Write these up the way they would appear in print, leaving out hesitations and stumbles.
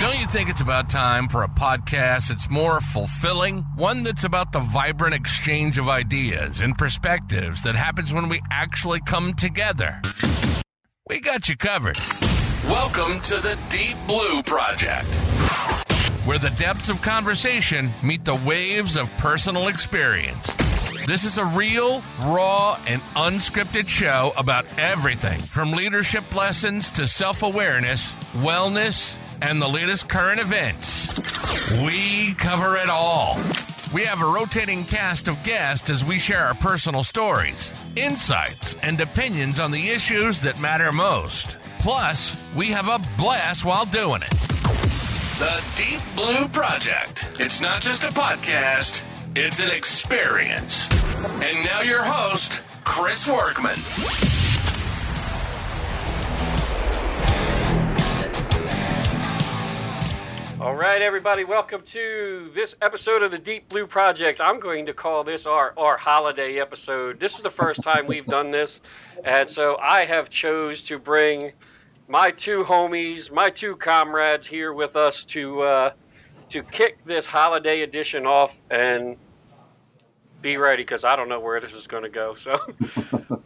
Don't you think it's about time for a podcast that's more fulfilling? One that's about the vibrant exchange of ideas and perspectives that happens when we actually come together. We got you covered. Welcome to the DeepBlu Project, where the depths of conversation meet the waves of personal experience. This is a real, raw, and unscripted show about everything from leadership lessons to self-awareness, wellness, and the latest current events. We cover it all. We have a rotating cast of guests as we share our personal stories, insights, and opinions on the issues that matter most. Plus, we have a blast while doing it. The DeepBlu Project. It's not just a podcast, it's an experience. And now your host, Chris Workman. All right, everybody, welcome to this episode of the DeepBlu Project. I'm going to call this our holiday episode. This is the first time we've done this, and so I have chose to bring my two homies, my two comrades here with us to kick this holiday edition off and be ready, because I don't know where this is going to go. So,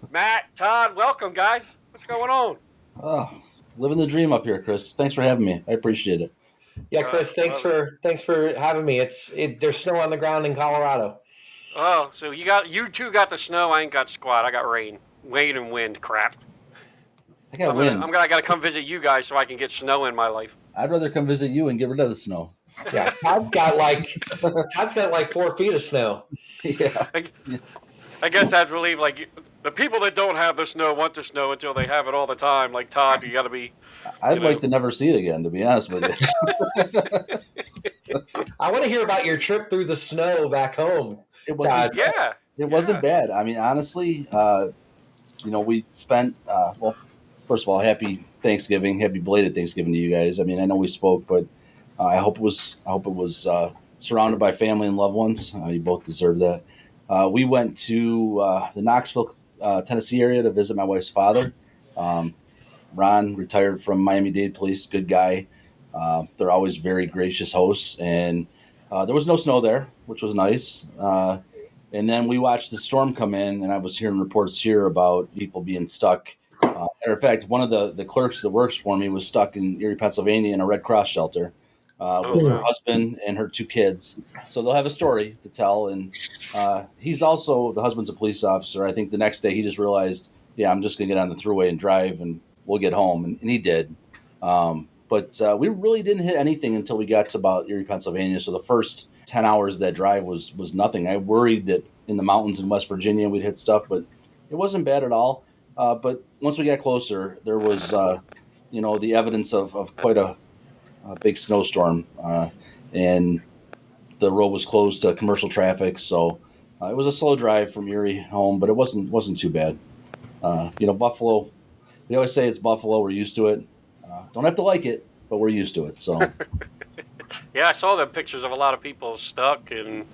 Matt, Todd, welcome, guys. What's going on? Oh, living the dream up here, Chris. Thanks for having me. I appreciate it. Yeah, Chris, thanks for having me. There's snow on the ground in Colorado. Oh, so you two got the snow. I ain't got squat. I got rain and wind. Crap. I got wind. I got to come visit you guys so I can get snow in my life. I'd rather come visit you and get rid of the snow. Yeah, Todd's got like 4 feet of snow. Yeah. I guess I'd believe the people that don't have the snow want the snow until they have it all the time. Like Todd, you got to be. I'd like to never see it again, to be honest with you. I want to hear about your trip through the snow back home. It wasn't. Yeah. It wasn't bad. I mean, honestly, we spent. Well, first of all, happy Thanksgiving, happy belated Thanksgiving to you guys. I mean, I know we spoke, but I hope it was surrounded by family and loved ones. You both deserve that. We went to the Knoxville, Tennessee area to visit my wife's father. Ron, retired from Miami-Dade Police, good guy. They're always very gracious hosts, and there was no snow there, which was nice. And then we watched the storm come in, and I was hearing reports here about people being stuck. Matter of fact, one of the clerks that works for me was stuck in Erie, Pennsylvania in a Red Cross shelter with her husband and her 2 kids. So they'll have a story to tell. And he's also, the husband's a police officer. I think the next day he just realized, yeah, I'm just going to get on the thruway and drive and we'll get home. And he did. But we really didn't hit anything until we got to about Erie, Pennsylvania. So the first 10 hours of that drive was nothing. I worried that in the mountains in West Virginia we'd hit stuff, but it wasn't bad at all. But once we got closer, there was, the evidence of quite a big snowstorm, and the road was closed to commercial traffic. So it was a slow drive from Erie home, but it wasn't too bad. Buffalo, we always say it's Buffalo. We're used to it. Don't have to like it, but we're used to it. So, yeah, I saw the pictures of a lot of people stuck, and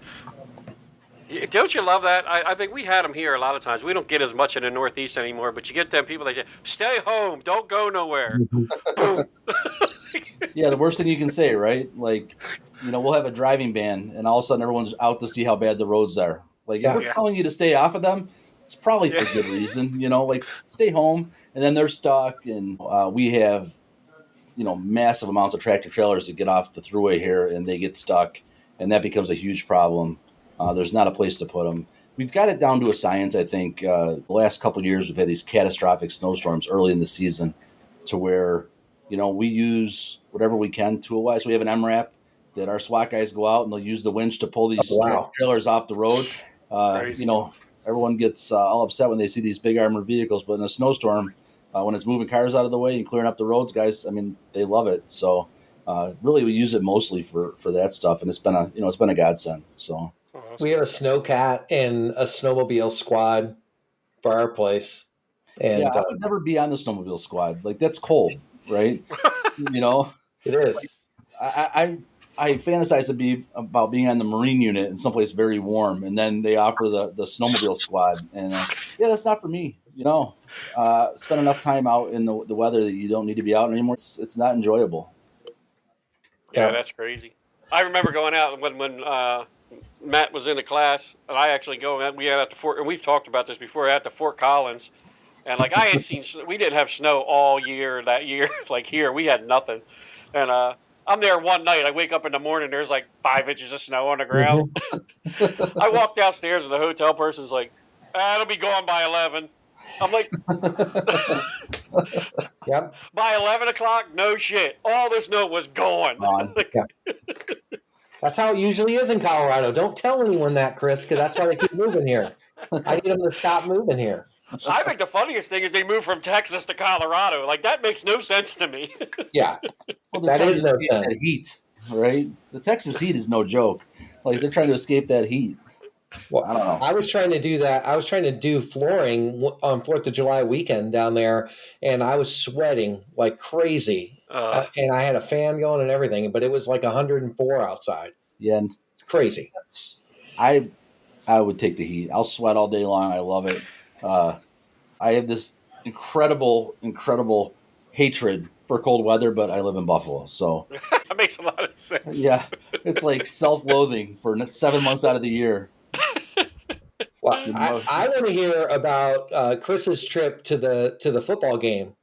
don't you love that? I think we had them here a lot of times. We don't get as much in the Northeast anymore, but you get them people that say, "Stay home, don't go nowhere." Boom. Yeah, the worst thing you can say, right? Like, we'll have a driving ban, and all of a sudden everyone's out to see how bad the roads are. Like, if we're telling you to stay off of them, it's probably for good reason. Stay home, and then they're stuck, and we have, massive amounts of tractor trailers that get off the thruway here, and they get stuck, and that becomes a huge problem. There's not a place to put them. We've got it down to a science, I think. The last couple of years, we've had these catastrophic snowstorms early in the season to where, we use whatever we can tool-wise. We have an MRAP that our SWAT guys go out and they'll use the winch to pull these trailers off the road. Everyone gets all upset when they see these big armored vehicles, but in a snowstorm, when it's moving cars out of the way and clearing up the roads, guys, I mean, they love it. So really we use it mostly for that stuff, and it's been a godsend. So we have a snowcat and a snowmobile squad for our place. And I would never be on the snowmobile squad. Like, that's cold, right? It is. I fantasize about being on the Marine unit in someplace very warm, and then they offer the snowmobile squad, and that's not for me. Spend enough time out in the weather that you don't need to be out anymore. It's not enjoyable. Yeah, that's crazy. I remember going out when Matt was in the class, and I actually we had at the Fort, and we've talked about this before, at the Fort Collins, and like I had seen, we didn't have snow all year that year. Like here, we had nothing, and I'm there one night. I wake up in the morning, there's like 5 inches of snow on the ground. I walk downstairs, and the hotel person's like, "It'll be gone by 11." I'm like, Yep. by 11 o'clock, no shit. All the snow was gone. That's how it usually is in Colorado. Don't tell anyone that, Chris, because that's why they keep moving here. I need them to stop moving here. I think the funniest thing is they moved from Texas to Colorado. Like, that makes no sense to me. Yeah. Well, That is no escape sense. that heat, right? The Texas heat is no joke. Like they're trying to escape that heat. Well, I don't know. I was trying to do that. I was trying to do flooring on 4th of July weekend down there, and I was sweating like crazy. And I had a fan going and everything, but it was like 104 outside. Yeah, and It's crazy. I would take the heat. I'll sweat all day long. I love it. I have this incredible hatred for cold weather, but I live in Buffalo, so That makes a lot of sense. yeah, it's like self-loathing for 7 months out of the year. Well, I want to hear about Chris's trip to the football game.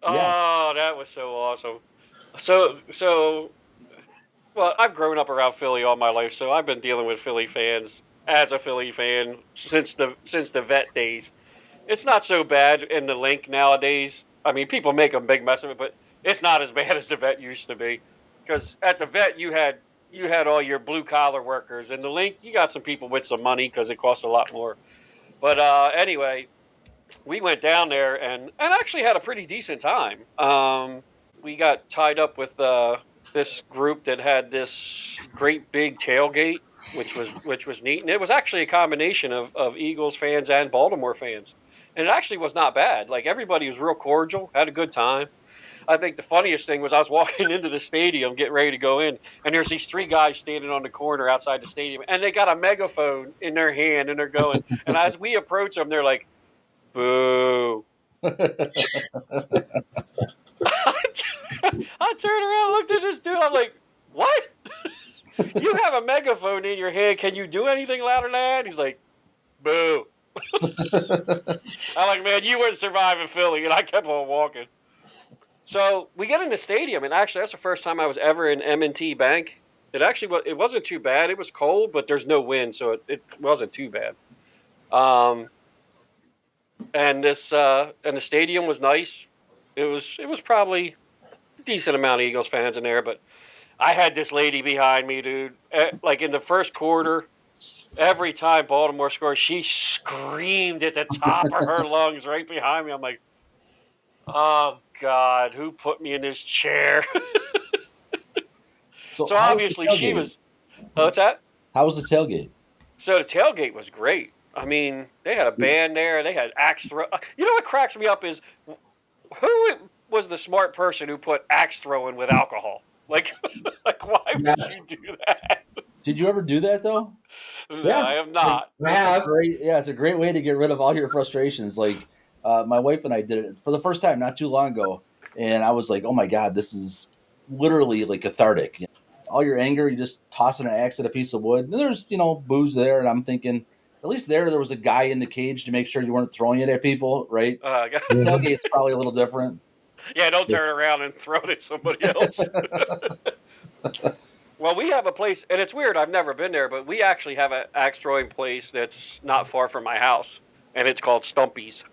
Oh, that was so awesome. So, well, I've grown up around Philly all my life, so I've been dealing with Philly fans as a Philly fan since the vet days. It's not so bad in the Link nowadays. I mean, people make a big mess of it, but it's not as bad as the vet used to be. Because at the vet, you had all your blue collar workers, and the Link, you got some people with some money because it costs a lot more. But anyway, we went down there and actually had a pretty decent time. We got tied up with this group that had this great big tailgate, which was neat, and it was actually a combination of Eagles fans and Baltimore fans, and it actually was not bad. Like everybody was real cordial, had a good time. I think the funniest thing was I was walking into the stadium, getting ready to go in, and there's these 3 guys standing on the corner outside the stadium, and they got a megaphone in their hand, and they're going. And as we approach them, they're like, "Boo!" I turned around, looked at this dude. I'm like, "What? You have a megaphone in your hand? Can you do anything louder than that?" He's like, "Boo!" I'm like, "Man, you wouldn't survive in Philly," and I kept on walking. So we get in the stadium, and actually, that's the first time I was ever in M&T Bank. It wasn't too bad. It was cold, but there's no wind, so it wasn't too bad. And the stadium was nice. It was probably a decent amount of Eagles fans in there, but I had this lady behind me, dude. Like in the first quarter, every time Baltimore scored, she screamed at the top of her lungs right behind me. I'm like, oh God, who put me in this chair? So obviously she was. Oh, what's that? How was the tailgate? So the tailgate was great. I mean, they had a band there. They had axe throw. You know what cracks me up is who was the smart person who put axe throwing with alcohol? Like why would you do that? Did you ever do that though? No, I have not. It's a great way to get rid of all your frustrations. Like my wife and I did it for the first time not too long ago, and I was like, "Oh my God, this is literally like cathartic." You know, all your anger, you just tossing an axe at a piece of wood. And there's booze there, and I'm thinking, at least there was a guy in the cage to make sure you weren't throwing it at people, right? Tailgate's probably a little different. Yeah, don't turn around and throw it at somebody else. Well, we have a place, and it's weird. I've never been there, but we actually have an axe throwing place that's not far from my house, and it's called Stumpy's.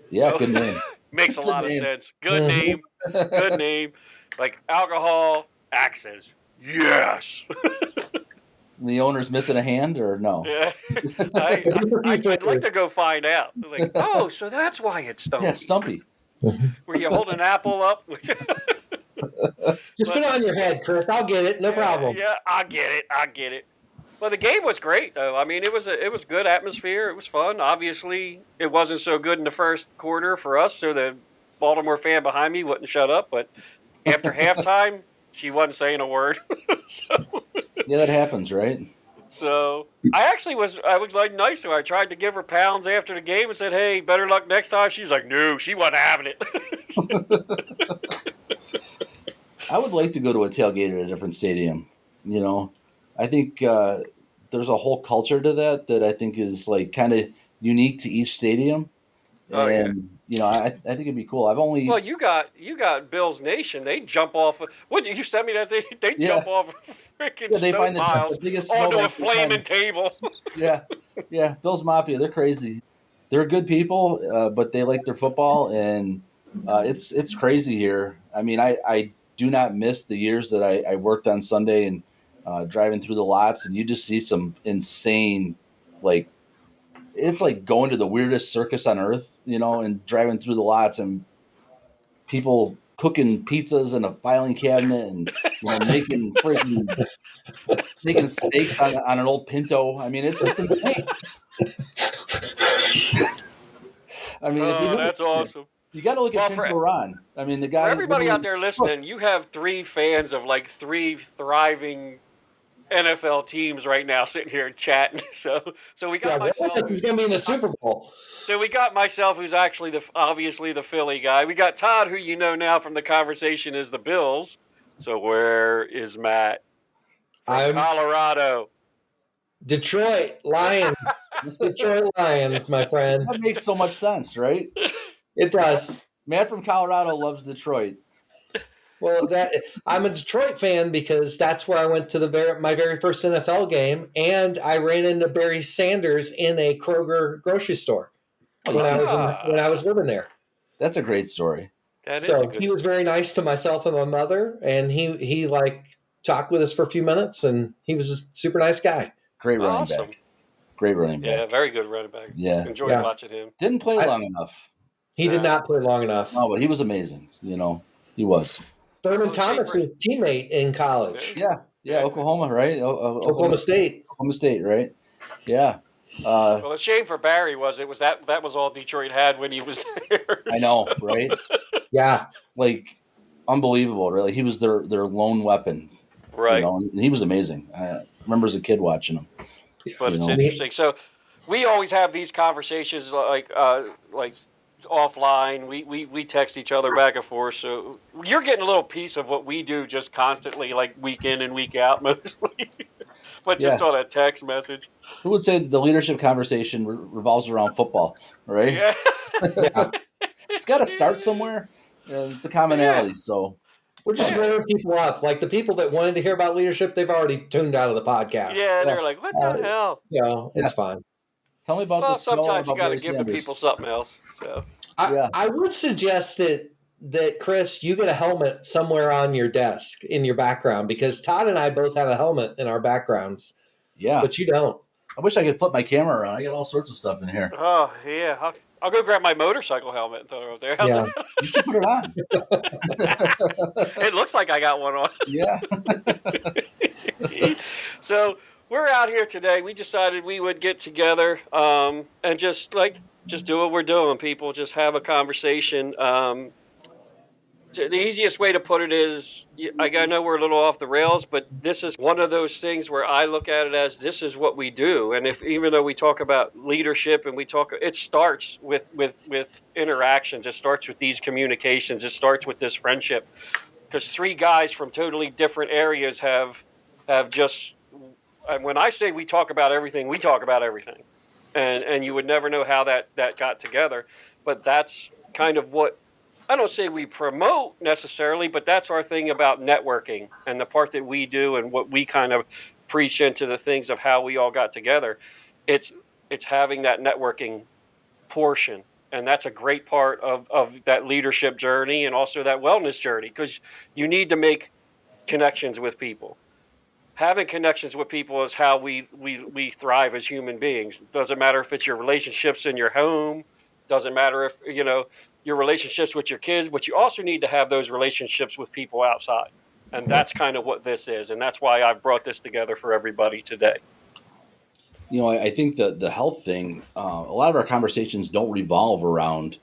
Yeah, good name. Makes a lot of sense. Good name. Good name. Like alcohol, axes. Yes. The owner's missing a hand, or no? Yeah. I'd like to go find out. Like, oh, so that's why it's Stumpy. Yeah, Stumpy. Were you holding an apple up? Just put it on your head, Chris. I'll get it. No problem. Yeah, I get it. Well, the game was great, though. I mean, it was good atmosphere. It was fun. Obviously, it wasn't so good in the first quarter for us, so the Baltimore fan behind me wouldn't shut up. But after halftime, she wasn't saying a word. Yeah, that happens, right? So I was like nice to her. I tried to give her pounds after the game and said, "Hey, better luck next time." She's like, "No, she wasn't having it." I would like to go to a tailgate at a different stadium. You know, I think there's a whole culture to that I think is like kind of unique to each stadium, Oh yeah. and I think it'd be cool. I've only Well, you got Bills Nation. They jump off. What did you send me that they yeah jump off freaking they snow find the piles biggest onto a snowbank they flaming can. table. Yeah, yeah. Bills Mafia, they're crazy. They're good people, but they like their football, and it's crazy here. I mean, I do not miss the years that I worked on Sunday and driving through the lots, and you just see some insane, like it's like going to the weirdest circus on earth, and driving through the lots and people cooking pizzas in a filing cabinet and making steaks on an old Pinto. I mean, it's insane. I mean, if you've Oh, never that's seen it, awesome. you got to look at Well, Pinto Ron. I mean, the for guy everybody out literally there listening, cooked. you have three fans of like three thriving NFL teams right now sitting here chatting. So we Yeah, got one of myself us is going to be in the Super Bowl. so we got myself who's actually obviously the Philly guy. We got Todd, who you know now from the conversation is the Bills. So where is Matt? From I'm Colorado. Detroit Lions. Detroit Lions, my friend. That makes so much sense, right? It does. Matt from Colorado loves Detroit. Well, I'm a Detroit fan because that's where I went to my very first NFL game, and I ran into Barry Sanders in a Kroger grocery store Oh, when Ah, I was living there. that's a great story. that is a So good he was very nice to myself and my mother, and he like talked with us for a few minutes, and he was a super nice guy. Great running awesome. back. Great running Yeah, back. very good running back. Yeah. Enjoyed Yeah. watching him. Didn't play long enough. He did not play long enough. No, but he was amazing. He was. Thurman Well, Thomas' teammate in college, Yeah. Oklahoma, right? Oklahoma State. Oklahoma State, right? Yeah. Well, the shame for Barry was that was all Detroit had when he was there. I know, right? Yeah. Like unbelievable, really. He was their lone weapon. Right. And he was amazing. I remember as a kid watching him. But it's interesting. So we always have these conversations like offline. We text each other back and forth. So you're getting a little piece of what we do just constantly, like week in and week out mostly. But just on a text message. Who would say the leadership conversation revolves around football, right? Yeah. Yeah. It's got to start somewhere. It's a commonality. So we're just warming people up. Like the people that wanted to hear about leadership, they've already tuned out of the podcast. Yeah, they're like, what the hell? It's fine. Tell me about this. Sometimes you got to give the people something else. So I would suggest that Chris, you get a helmet somewhere on your desk in your background, because Todd and I both have a helmet in our backgrounds. Yeah, but you don't. I wish I could flip my camera around. I got all sorts of stuff in here. Oh yeah, I'll go grab my motorcycle helmet and throw it there. Yeah. You should put it on. It looks like I got one on. Yeah. So we're out here today. We decided we would get together and just do what we're doing. People just have a conversation. The easiest way to put it is, I know we're a little off the rails, but this is one of those things where I look at it as this is what we do. And even though we talk about leadership and it starts with interactions. It starts with these communications. It starts with this friendship, because three guys from totally different areas have just, and when I say we talk about everything, we talk about everything. And you would never know how that got together. But that's kind of what, I don't say we promote necessarily, but that's our thing about networking and the part that we do and what we kind of preach into the things of how we all got together. It's having that networking portion. And that's a great part of that leadership journey and also that wellness journey, because you need to make connections with people. Having connections with people is how we thrive as human beings. Doesn't matter if it's your relationships in your home, doesn't matter if, your relationships with your kids, but you also need to have those relationships with people outside. And that's kind of what this is. And that's why I've brought this together for everybody today. I think the health thing, a lot of our conversations don't revolve around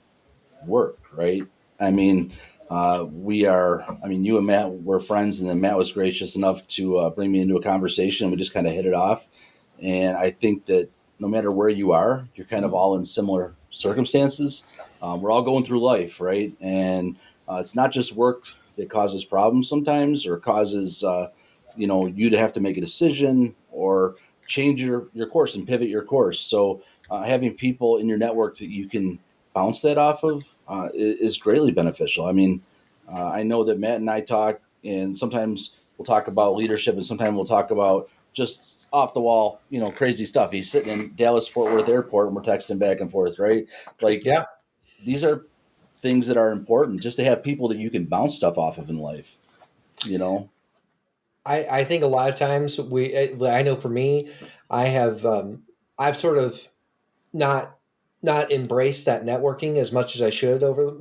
work, right? I mean, you and Matt were friends, and then Matt was gracious enough to bring me into a conversation, and we just kind of hit it off. And I think that no matter where you are, you're kind of all in similar circumstances. We're all going through life, right? And it's not just work that causes problems sometimes, or causes you to have to make a decision or change your course and pivot your course. So having people in your network that you can bounce that off of is greatly beneficial. I mean, I know that Matt and I talk, and sometimes we'll talk about leadership, and sometimes we'll talk about just off the wall, crazy stuff. He's sitting in Dallas Fort Worth Airport, and we're texting back and forth, right? Like, Yeah. These are things that are important, just to have people that you can bounce stuff off of in life. I think a lot of times I know for me, I have, I've sort of not embraced that networking as much as I should over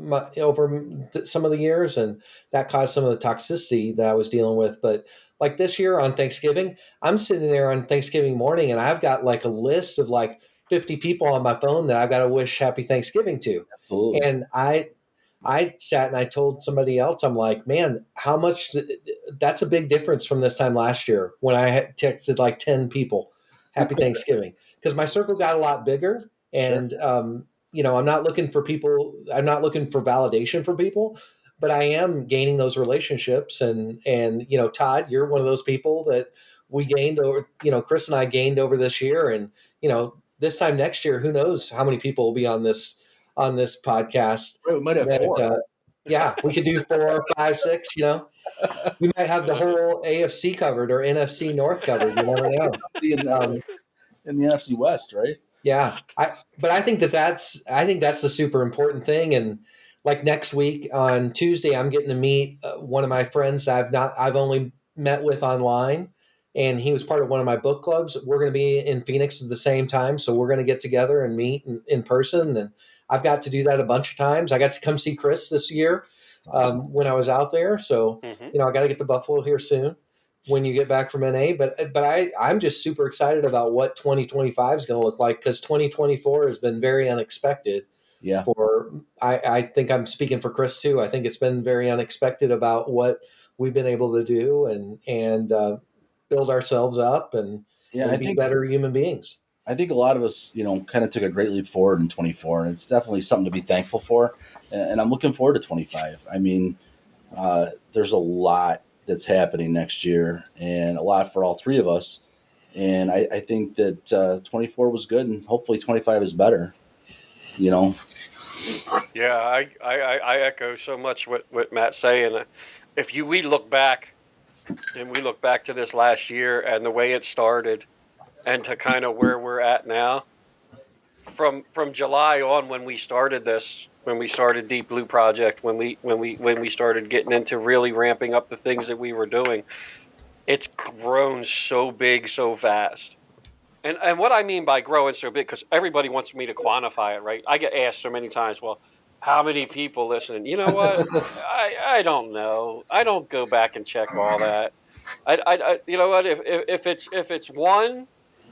some of the years, and that caused some of the toxicity that I was dealing with. But like this year on Thanksgiving, I'm sitting there on Thanksgiving morning, and I've got like a list of like 50 people on my phone that I've got to wish Happy Thanksgiving to. Absolutely. And I sat and I told somebody else, I'm like, man, how much that's a big difference from this time last year when I had texted like 10 people, Happy Thanksgiving, because my circle got a lot bigger. Sure. And, I'm not looking for validation for people, but I am gaining those relationships. And, Todd, you're one of those people that we gained over, Chris and I gained over this year. And, this time next year, who knows how many people will be on this podcast. Right, we might have four. Yeah, we could do 4, 5, 6. We might have the whole AFC covered or NFC North covered. You never know. In the NFC West, right? Yeah, but I think that's the super important thing. And like next week on Tuesday, I'm getting to meet one of my friends I've only met with online, and he was part of one of my book clubs. We're going to be in Phoenix at the same time, so we're going to get together and meet in person. And I've got to do that a bunch of times. I got to come see Chris this year when I was out there. So I got to get to Buffalo here soon when you get back from NA. But I'm just super excited about what 2025 is going to look like, because 2024 has been very unexpected. Yeah. I think I'm speaking for Chris too. I think it's been very unexpected about what we've been able to do and build ourselves up and be better human beings. I think a lot of us, kind of took a great leap forward in 24, and it's definitely something to be thankful for. And I'm looking forward to 25. I mean, there's a lot that's happening next year, and a lot for all three of us. And I think that 24 was good, and hopefully 25 is better. Yeah, I echo so much what Matt's saying. If we look back to this last year and the way it started, and to kind of where we're at now, from July on, when we started DeepBlu project, when we started getting into really ramping up the things that we were doing, it's grown so big so fast. And what I mean by growing so big, because everybody wants me to quantify it, right? I get asked so many times, well, how many people listening? You know what? I don't know. I don't go back and check all that. I you know what? If it's one,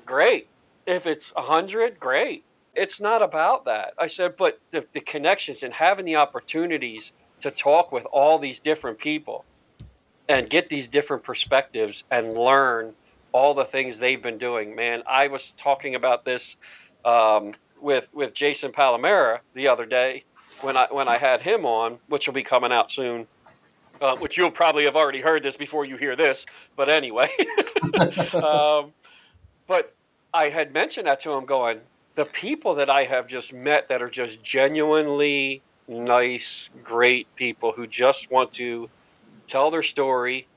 great. If it's 100, great. It's not about that. I said, but the connections and having the opportunities to talk with all these different people and get these different perspectives and learn all the things they've been doing. Man, I was talking about this with Jason Palomera the other day when I had him on, which will be coming out soon. Which you'll probably have already heard this before you hear this, but anyway. But I had mentioned that to him, going, the people that I have just met that are just genuinely nice, great people who just want to tell their story,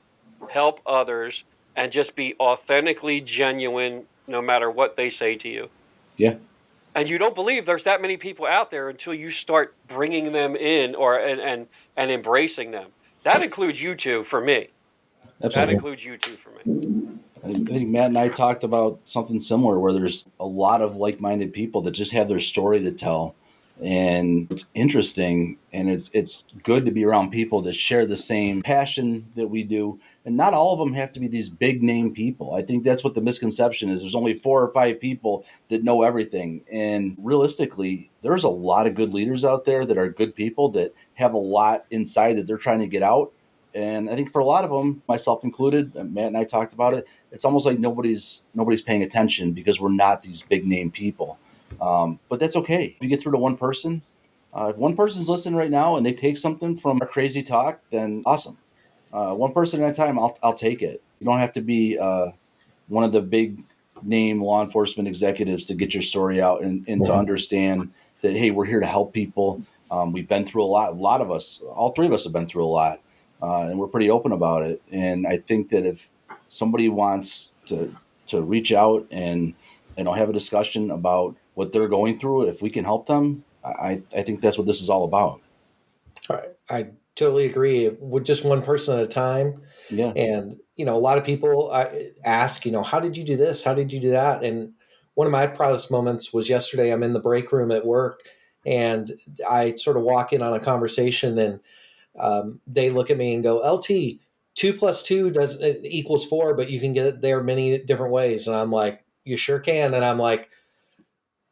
help others, and just be authentically genuine no matter what they say to you. Yeah. And you don't believe there's that many people out there until you start bringing them in and embracing them. That includes you two for me. Absolutely. That includes you two for me. I think Matt and I talked about something similar, where there's a lot of like-minded people that just have their story to tell. And it's interesting, and it's good to be around people that share the same passion that we do. And not all of them have to be these big name people. I think that's what the misconception is. There's only 4 or 5 people that know everything. And realistically, there's a lot of good leaders out there that are good people that have a lot inside that they're trying to get out. And I think for a lot of them, myself included, Matt and I talked about it, it's almost like nobody's paying attention because we're not these big name people. But that's okay. If you get through to one person, If one person's listening right now and they take something from our crazy talk, then awesome. One person at a time, I'll take it. You don't have to be one of the big name law enforcement executives to get your story out and to understand that, hey, we're here to help people. We've been through a lot. A lot of us, all three of us have been through a lot, and we're pretty open about it. And I think that if somebody wants to reach out and have a discussion about what they're going through, if we can help them, I think that's what this is all about. I totally agree. With just one person at a time. Yeah. And, a lot of people ask, how did you do this? How did you do that? And one of my proudest moments was yesterday. I'm in the break room at work and I sort of walk in on a conversation and they look at me and go, LT, 2 + 2 does equals 4, but you can get it there many different ways. And I'm like, you sure can. And I'm like,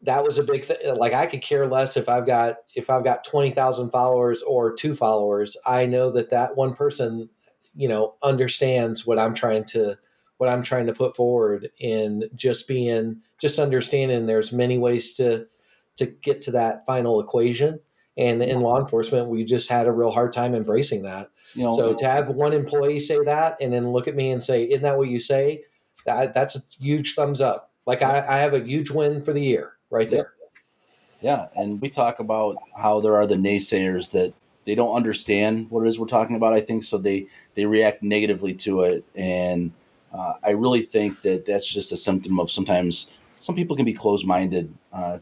that was a big thing. Like I could care less if I've got 20,000 followers or 2 followers. I know that one person, understands what I'm trying to put forward in just understanding there's many ways to get to that final equation. And in law enforcement, we just had a real hard time embracing that. So to have one employee say that and then look at me and say, isn't that what you say? That's a huge thumbs up. Like I have a huge win for the year right there. Yeah. And we talk about how there are the naysayers that they don't understand what it is we're talking about, I think. So they react negatively to it. And I really think that that's just a symptom of sometimes some people can be closed-minded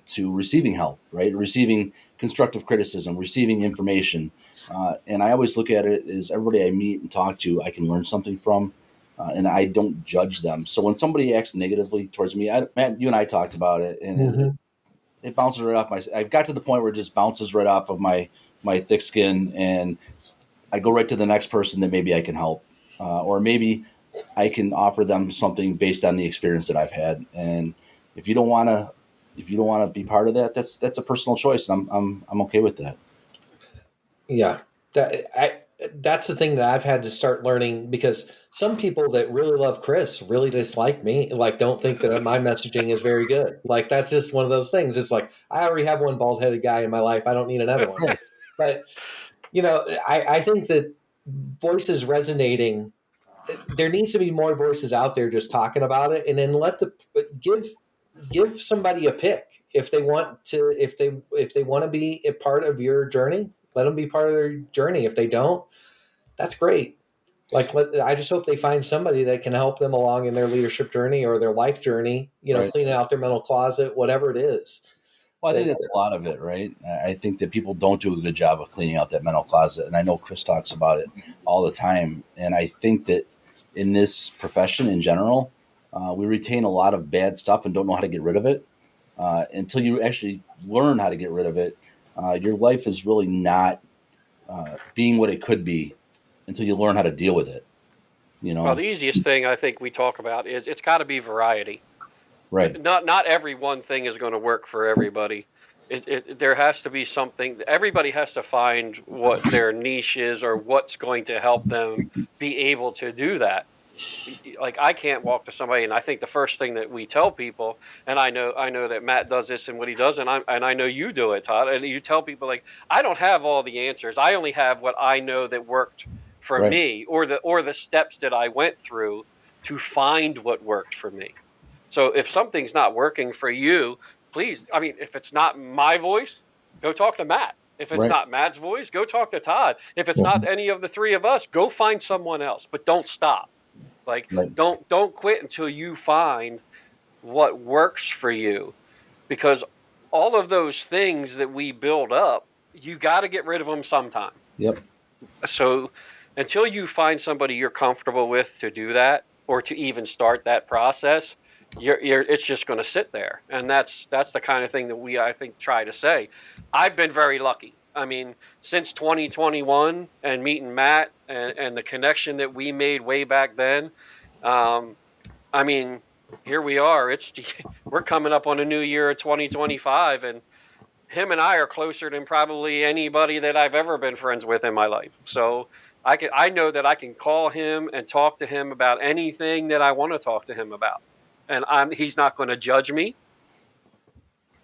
to receiving help, right? Receiving constructive criticism, receiving information. And I always look at it as everybody I meet and talk to, I can learn something from. And I don't judge them. So when somebody acts negatively towards me, Matt, you and I talked about it, and it bounces right off I got to the point where it just bounces right off of my thick skin, and I go right to the next person that maybe I can help, or maybe I can offer them something based on the experience that I've had. And if you don't want to be part of that, that's a personal choice. And I'm okay with that. Yeah, that's the thing that I've had to start learning, because some people that really love Chris really dislike me, like don't think that my messaging is very good. Like that's just one of those things. It's like I already have one bald-headed guy in my life. I don't need another one. But I think that voices resonating. There needs to be more voices out there just talking about it, and then give somebody a pick if they want to. If they want to be a part of your journey, let them be part of their journey. If they don't, that's great. Like I just hope they find somebody that can help them along in their leadership journey or their life journey. Right. Cleaning out their mental closet, whatever it is. Well, I think that's a lot of it, right? I think that people don't do a good job of cleaning out that mental closet. And I know Chris talks about it all the time. And I think that in this profession in general, we retain a lot of bad stuff and don't know how to get rid of it. Until you actually learn how to get rid of it, your life is really not being what it could be until you learn how to deal with it. Well, the easiest thing I think we talk about is it's got to be variety. Right. Not every one thing is going to work for everybody. There has to be something. Everybody has to find what their niche is or what's going to help them be able to do that. Like I can't walk to somebody, and I think the first thing that we tell people, and I know that Matt does this and what he does, and I know you do it, Todd, and you tell people like I don't have all the answers. I only have what I know that worked for me, or the steps that I went through to find what worked for me. So if something's not working for you, please, I mean, if it's not my voice, go talk to Matt. If it's not Matt's voice, go talk to Todd. If it's not any of the three of us, go find someone else, but don't stop. Like don't quit until you find what works for you, because all of those things that we build up, you got to get rid of them sometime. Yep. So until you find somebody you're comfortable with to do that, or to even start that process, it's just going to sit there. And that's the kind of thing that I think try to say. I've been very lucky. I mean, since 2021 and meeting Matt and the connection that we made way back then, I mean, here we are. We're coming up on a new year of 2025, and him and I are closer than probably anybody that I've ever been friends with in my life. So I know that I can call him and talk to him about anything that I want to talk to him about, and he's not going to judge me.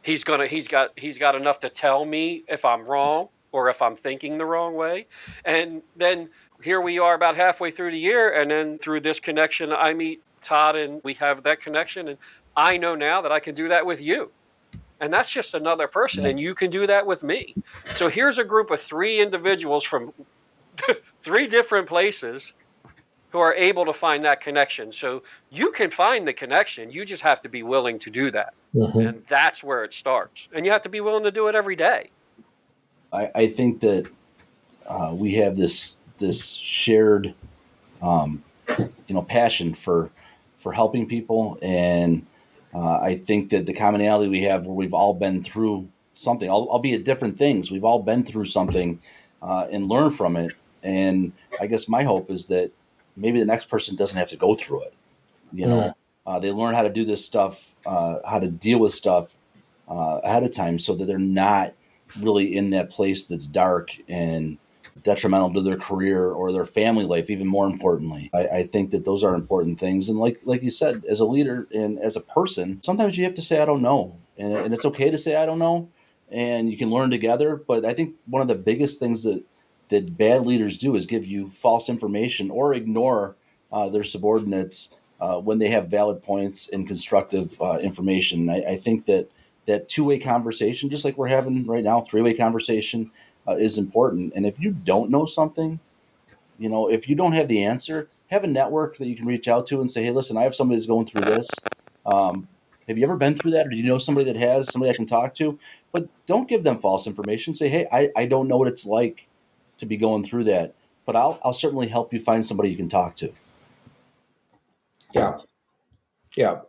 He's got enough to tell me if I'm wrong or if I'm thinking the wrong way. And then here we are about halfway through the year, and then through this connection, I meet Todd, and we have that connection. And I know now that I can do that with you. And that's just another person, Yeah. and you can do that with me. So here's a group of 3 individuals from 3 different places who are able to find that connection. So you can find the connection. You just have to be willing to do that. Mhm. And that's where it starts. And you have to be willing to do it every day. I think that we have this shared passion for helping people, and I think that the commonality we have, where we've all been through something, albeit different things, we've all been through something and learned from it. And I guess my hope is that maybe the next person doesn't have to go through it. Mm. They learn how to do this stuff, how to deal with stuff ahead of time, so that they're not really in that place that's dark and detrimental to their career or their family life. Even more importantly, I think that those are important things. And like you said, as a leader and as a person, sometimes you have to say I don't know, and it's okay to say I don't know, and you can learn together. But I think one of the biggest things that bad leaders do is give you false information or ignore their subordinates when they have valid points and constructive information. I think that two-way conversation, just like we're having right now, three-way conversation is important. And if you don't know something, if you don't have the answer, have a network that you can reach out to and say, hey, listen, I have somebody that's going through this. Have you ever been through that? Or do you know somebody that has, somebody I can talk to? But don't give them false information. Say, hey, I don't know what it's like to be going through that, but I'll certainly help you find somebody you can talk to. Yeah. Yeah.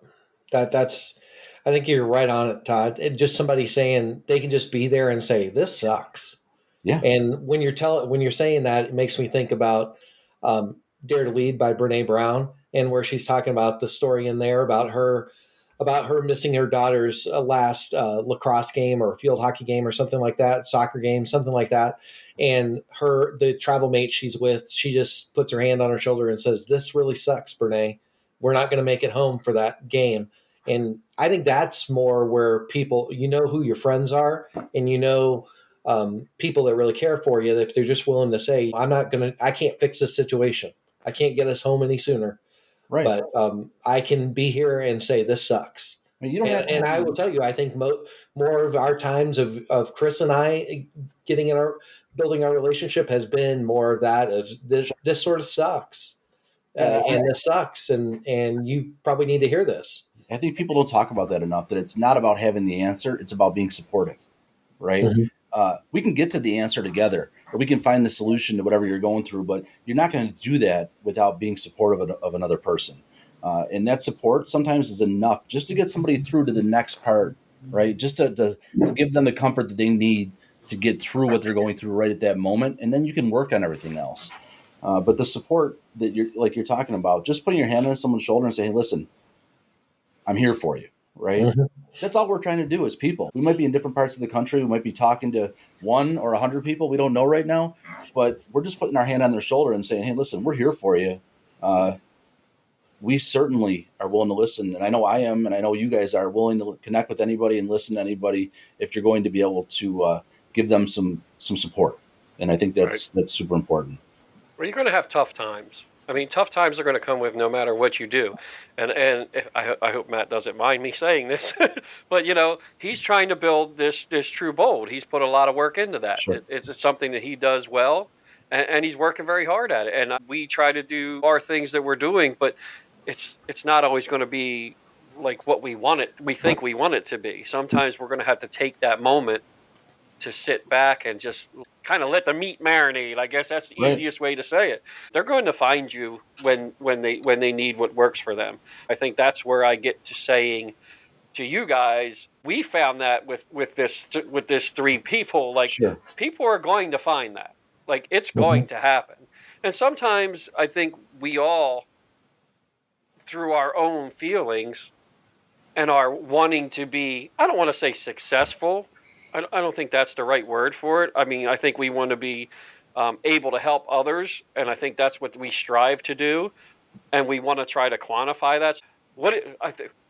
That's I think you're right on it, Todd. Just somebody saying they can just be there and say, this sucks. Yeah. And when you're saying that, it makes me think about Dare to Lead by Brene Brown, and where she's talking about the story in there about her missing her daughter's last lacrosse game or field hockey game or something like that, soccer game, something like that. And the travel mate she's with, she just puts her hand on her shoulder and says, "This really sucks, Brene. We're not going to make it home for that game." And I think that's more where people, who your friends are, and people that really care for you, if they're just willing to say, I can't fix this situation. I can't get us home any sooner, Right. but I can be here and say, this sucks. I mean, you don't have to And I will tell you, I think more of our times of Chris and I building our relationship has been more of that of this sort of sucks. And this sucks. And you probably need to hear this. I think people don't talk about that enough, that it's not about having the answer. It's about being supportive, right? Mhm. We can get to the answer together, or we can find the solution to whatever you're going through, but you're not going to do that without being supportive of another person. And that support sometimes is enough just to get somebody through to the next part, right? Just to give them the comfort that they need to get through what they're going through right at that moment. And then you can work on everything else. But the support that you're talking about, just putting your hand on someone's shoulder and say, hey, listen, I'm here for you, right? Mhm. That's all we're trying to do as people. We might be in different parts of the country. We might be talking to 1 or 100 people. We don't know right now, but we're just putting our hand on their shoulder and saying, hey, listen, we're here for you. We certainly are willing to listen. And I know I am, and I know you guys are willing to connect with anybody and listen to anybody if you're going to be able to give them some support. And I think that's super important. Well, you're going to have tough times. I mean, tough times are going to come with no matter what you do. And I hope Matt doesn't mind me saying this, but he's trying to build this true bold. He's put a lot of work into that. Sure. It's something that he does well, and he's working very hard at it. And we try to do our things that we're doing, but it's not always going to be like what we think we want it to be. Sometimes we're going to have to take that moment to sit back and just kind of let the meat marinate. I guess that's the Right. easiest way to say it. They're going to find you when they need what works for them. I think that's where I get to saying to you guys, we found that with this 3 people, like Sure. people are going to find that. Like it's Mhm. going to happen. And sometimes I think we all, through our own feelings and are wanting to be, I don't want to say successful. I don't think that's the right word for it. I mean, I think we want to be able to help others. And I think that's what we strive to do. And we want to try to quantify that.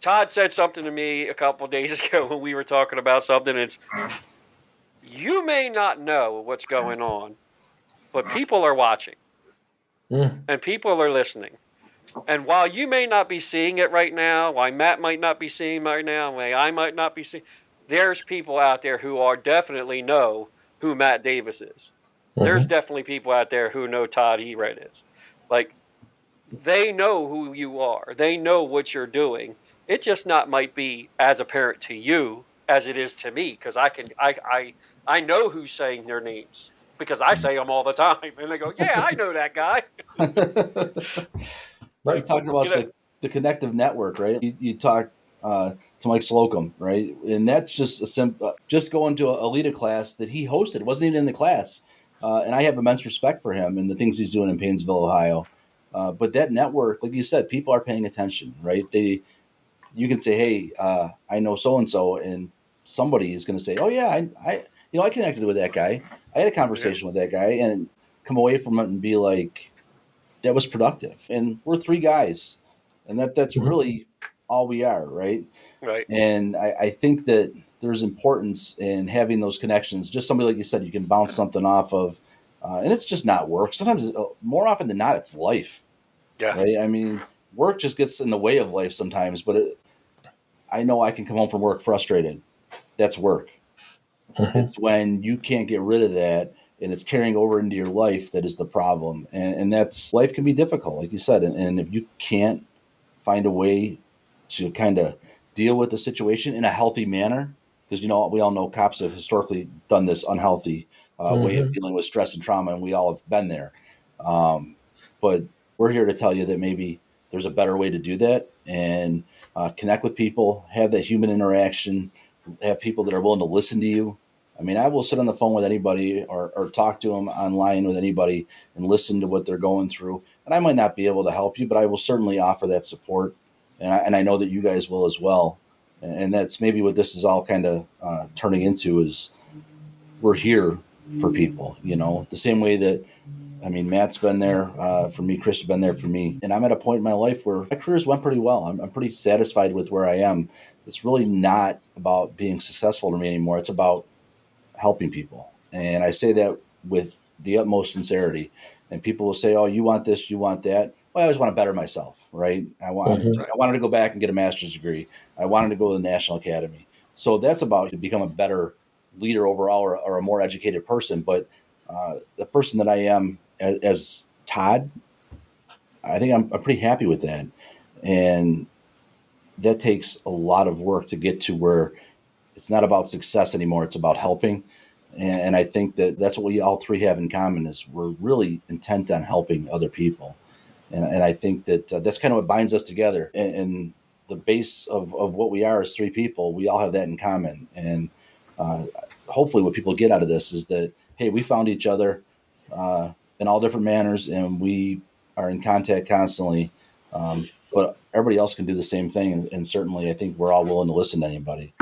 Todd said something to me a couple of days ago when we were talking about something. It's, you may not know what's going on, but people are watching and people are listening. And while you may not be seeing it right now, why Matt might not be seeing it right now, why I might not be seeing, there's people out there who are definitely know who Matt Davis is. There's definitely people out there who know Todd Ehret is. Like, they know who you are. They know what you're doing. It just not might be as apparent to you as it is to me, because I know who's saying their names because I say them all the time, and they go, "Yeah, I know that guy." Right. You talked about the connective network, right? You talked to Mike Slocum, right? And that's just just going to a Alita class that he hosted. It wasn't even in the class. And I have immense respect for him and the things he's doing in Paynesville, Ohio. But that network, like you said, people are paying attention, right? You can say, "Hey, I know so-and-so," and somebody is going to say, "Oh yeah, I connected with that guy. I had a conversation with that guy," and come away from it and be like, that was productive. And we're three guys, and that's really all we are, right? Right. And I think that there's importance in having those connections. Just somebody, like you said, you can bounce something off of, and it's just not work. Sometimes, more often than not, it's life. Yeah. Right? I mean, work just gets in the way of life sometimes, but I know I can come home from work frustrated. That's work. It's when you can't get rid of that and it's carrying over into your life that is the problem. And that's, life can be difficult, like you said. And if you can't find a way to kind of deal with the situation in a healthy manner, because, we all know cops have historically done this unhealthy way of dealing with stress and trauma, and we all have been there. But we're here to tell you that maybe there's a better way to do that, and connect with people, have that human interaction, have people that are willing to listen to you. I mean, I will sit on the phone with anybody or talk to them online with anybody and listen to what they're going through. And I might not be able to help you, but I will certainly offer that support. And I know that you guys will as well. And that's maybe what this is all kind of turning into, is we're here for people, the same way that, Matt's been there for me. Chris has been there for me. And I'm at a point in my life where my career's went pretty well. I'm pretty satisfied with where I am. It's really not about being successful to me anymore. It's about helping people. And I say that with the utmost sincerity. And people will say, "Oh, you want this, you want that." Well, I always want to better myself, right? I wanted to go back and get a master's degree. I wanted to go to the National Academy. So that's about to become a better leader overall, or a more educated person. But the person that I am as Todd, I think I'm pretty happy with that. And that takes a lot of work to get to where it's not about success anymore. It's about helping. And I think that that's what we all three have in common, is we're really intent on helping other people. And I think that that's kind of what binds us together. And the base of what we are as three people, we all have that in common. And hopefully what people get out of this is that, hey, we found each other in all different manners, and we are in contact constantly. But everybody else can do the same thing. And certainly I think we're all willing to listen to anybody.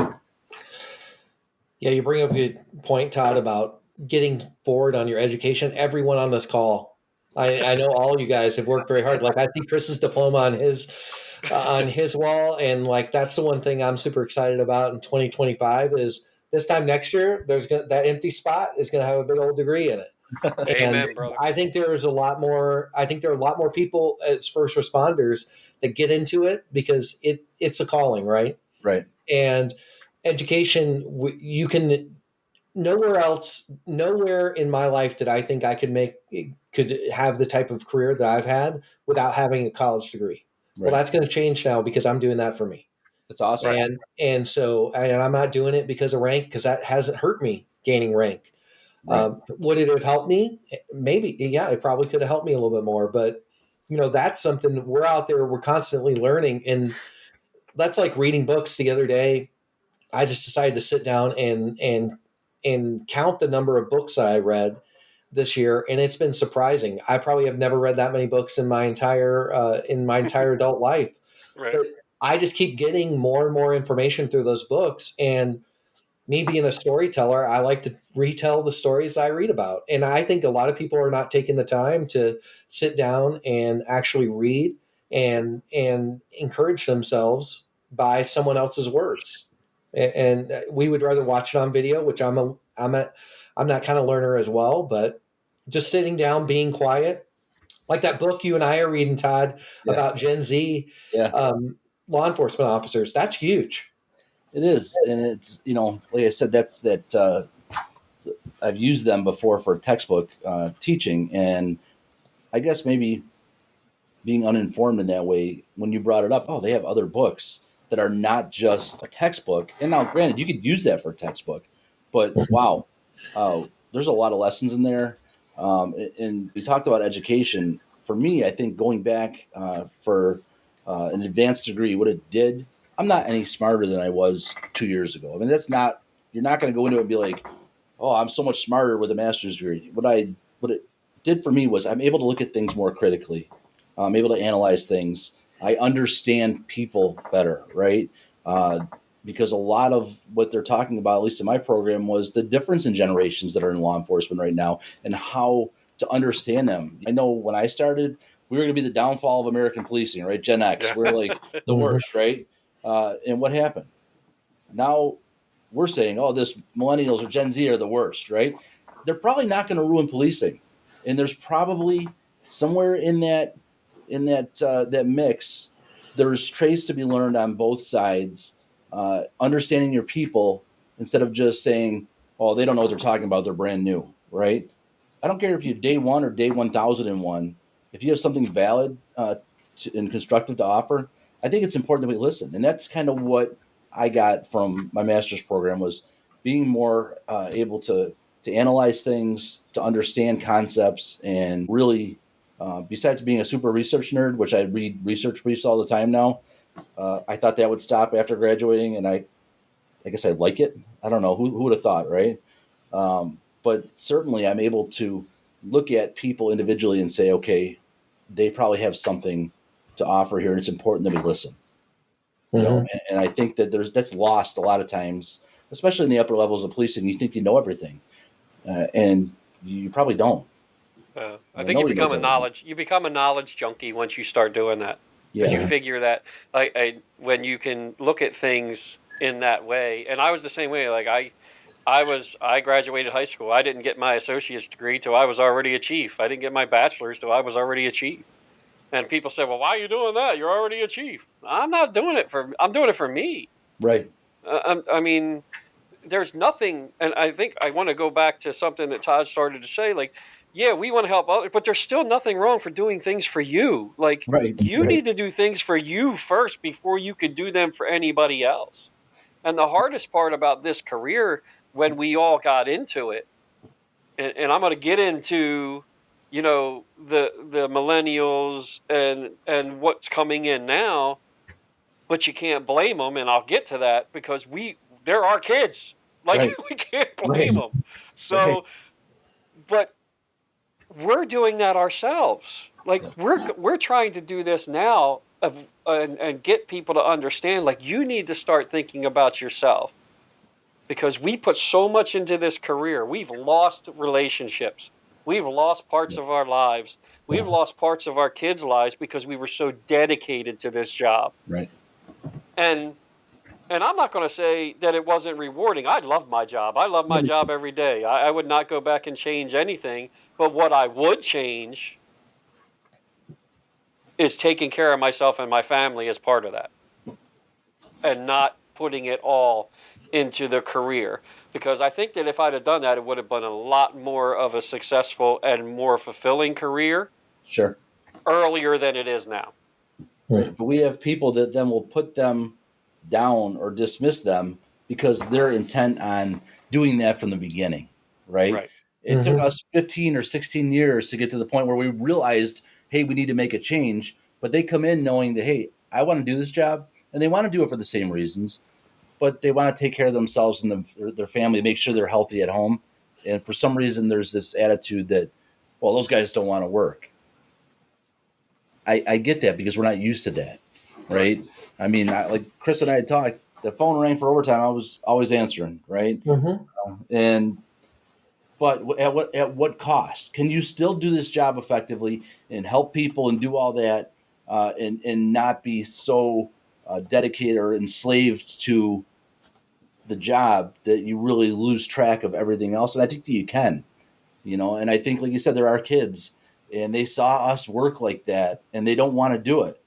Yeah, you bring up a good point, Todd, about getting forward on your education. Everyone on this call, I know all you guys have worked very hard. Like, I see Chris's diploma on his wall, and like, that's the one thing I'm super excited about in 2025 is this time next year, that empty spot is going to have a big old degree in it. And Amen, brother. I think there are a lot more people as first responders that get into it because it's a calling, right? Right. And education, you can nowhere in my life did I think I could have the type of career that I've had without having a college degree. Right. Well, that's going to change now because I'm doing that for me. That's awesome. And so I'm not doing it because of rank, because that hasn't hurt me gaining rank. Right. Would it have helped me? Maybe. Yeah, it probably could have helped me a little bit more. But that's something we're out there. We're constantly learning, and that's like reading books. The other day, I just decided to sit down and count the number of books I read this year, and it's been surprising. I probably have never read that many books in my entire adult life. Right. But I just keep getting more and more information through those books. And me being a storyteller, I like to retell the stories I read about. And I think a lot of people are not taking the time to sit down and actually read and encourage themselves by someone else's words. And we would rather watch it on video, which I'm that kind of learner as well. But just sitting down, being quiet, like that book you and I are reading, Todd, Yeah. about Gen Z Yeah. Law enforcement officers. That's huge. It is. And it's, like I said, I've used them before for textbook teaching. And I guess maybe being uninformed in that way, when you brought it up, they have other books that are not just a textbook. And now, granted, you could use that for a textbook, but wow, there's a lot of lessons in there. And we talked about education. For me, I think going back for an advanced degree, what it did, I'm not any smarter than I was 2 years ago. I mean, you're not going to go into it and be like, oh, I'm so much smarter with a master's degree. What it did for me was I'm able to look at things more critically. I'm able to analyze things. I understand people better, right? Because a lot of what they're talking about, at least in my program, was the difference in generations that are in law enforcement right now and how to understand them. I know when I started, we were going to be the downfall of American policing, right? Gen X. We're like the worst, right? And what happened? Now we're saying, this millennials or Gen Z are the worst, right? They're probably not going to ruin policing. And there's probably somewhere in that mix, there's traits to be learned on both sides. Understanding your people instead of just saying, they don't know what they're talking about, they're brand new, right? I don't care if you're day one or day 1001. If you have something valid and constructive to offer, I think it's important that we listen. And that's kind of what I got from my master's program, was being more able to analyze things, to understand concepts, and really, besides being a super research nerd, which I read research briefs all the time now, I thought that would stop after graduating, and I guess I like it. I don't know, who would have thought, right? But certainly I'm able to look at people individually and say, okay, they probably have something to offer here, and it's important that we listen. And I think that that's lost a lot of times, especially in the upper levels of policing. You think you know everything, and you probably don't. I think you become a knowledge junkie once you start doing that. Because you figure that when you can look at things in that way, and I was the same way. Like I graduated high school. I didn't get my associate's degree till I was already a chief. I didn't get my bachelor's till I was already a chief. And people say, "Well, why are you doing that? You're already a chief." I'm not doing it I'm doing it for me. Right. I mean, there's nothing, and I think I want to go back to something that Todd started to say. Like, yeah, we want to help others, but there's still nothing wrong for doing things for you. Like, you need to do things for you first before you could do them for anybody else. And the hardest part about this career, when we all got into it, and I'm going to get into, the millennials and what's coming in now, but you can't blame them, and I'll get to that because they're our kids. Like, we can't blame them. So, but we're doing that ourselves. Like, we're trying to do this now and get people to understand, like, you need to start thinking about yourself, because we put so much into this career. We've lost relationships. We've lost parts of our lives. We've lost parts of our kids' lives because we were so dedicated to this job. Right. And I'm not going to say that it wasn't rewarding. I love my job. I love my job every day. I would not go back and change anything. But what I would change is taking care of myself and my family as part of that, and not putting it all into the career. Because I think that if I'd have done that, it would have been a lot more of a successful and more fulfilling career. Sure. Earlier than it is now. Right. But we have people that then will put them down or dismiss them because they're intent on doing that from the beginning, right? It took us 15 or 16 years to get to the point where we realized, hey, we need to make a change. But they come in knowing that, hey, I want to do this job, and they want to do it for the same reasons, but they want to take care of themselves and their family, make sure they're healthy at home. And for some reason, there's this attitude that, well, those guys don't want to work. I get that because we're not used to that, right? I mean, like Chris and I had talked, the phone rang for overtime. I was always answering, right? But at what cost? Can you still do this job effectively and help people and do all that and not be so dedicated or enslaved to the job that you really lose track of everything else. And I think that you can, and I think, like you said, there are kids and they saw us work like that and they don't want to do it.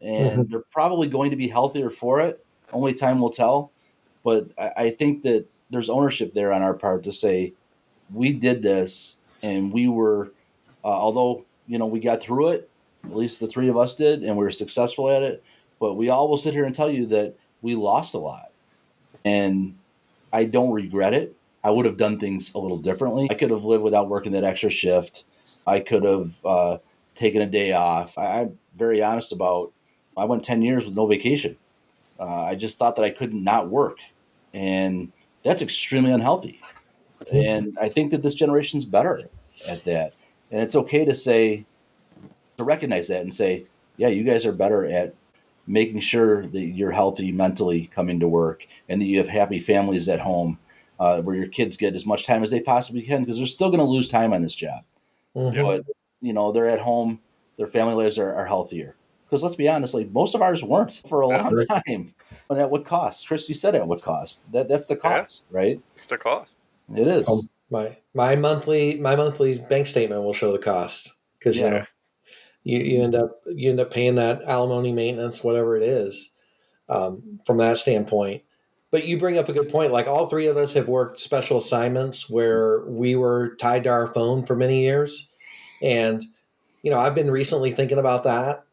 And they're probably going to be healthier for it. Only time will tell. But I think that there's ownership there on our part to say, we did this and we were, although, we got through it, at least the three of us did, and we were successful at it. But we all will sit here and tell you that we lost a lot. And I don't regret it. I would have done things a little differently. I could have lived without working that extra shift. I could have taken a day off. I'm very honest about, I went 10 years with no vacation. I just thought that I couldn't not work. And that's extremely unhealthy. And I think that this generation's better at that. And it's okay to recognize that and say, yeah, you guys are better at making sure that you're healthy mentally coming to work and that you have happy families at home where your kids get as much time as they possibly can, because they're still going to lose time on this job. But, they're at home, their family lives are healthier. Because let's be honest, like most of ours weren't for a long time. And at what cost? Chris, you said at what cost? That's the cost, right? It's the cost. It is. My monthly bank statement will show the cost, because you end up paying that alimony, maintenance, whatever it is, from that standpoint. But you bring up a good point. Like all three of us have worked special assignments where we were tied to our phone for many years, and I've been recently thinking about that,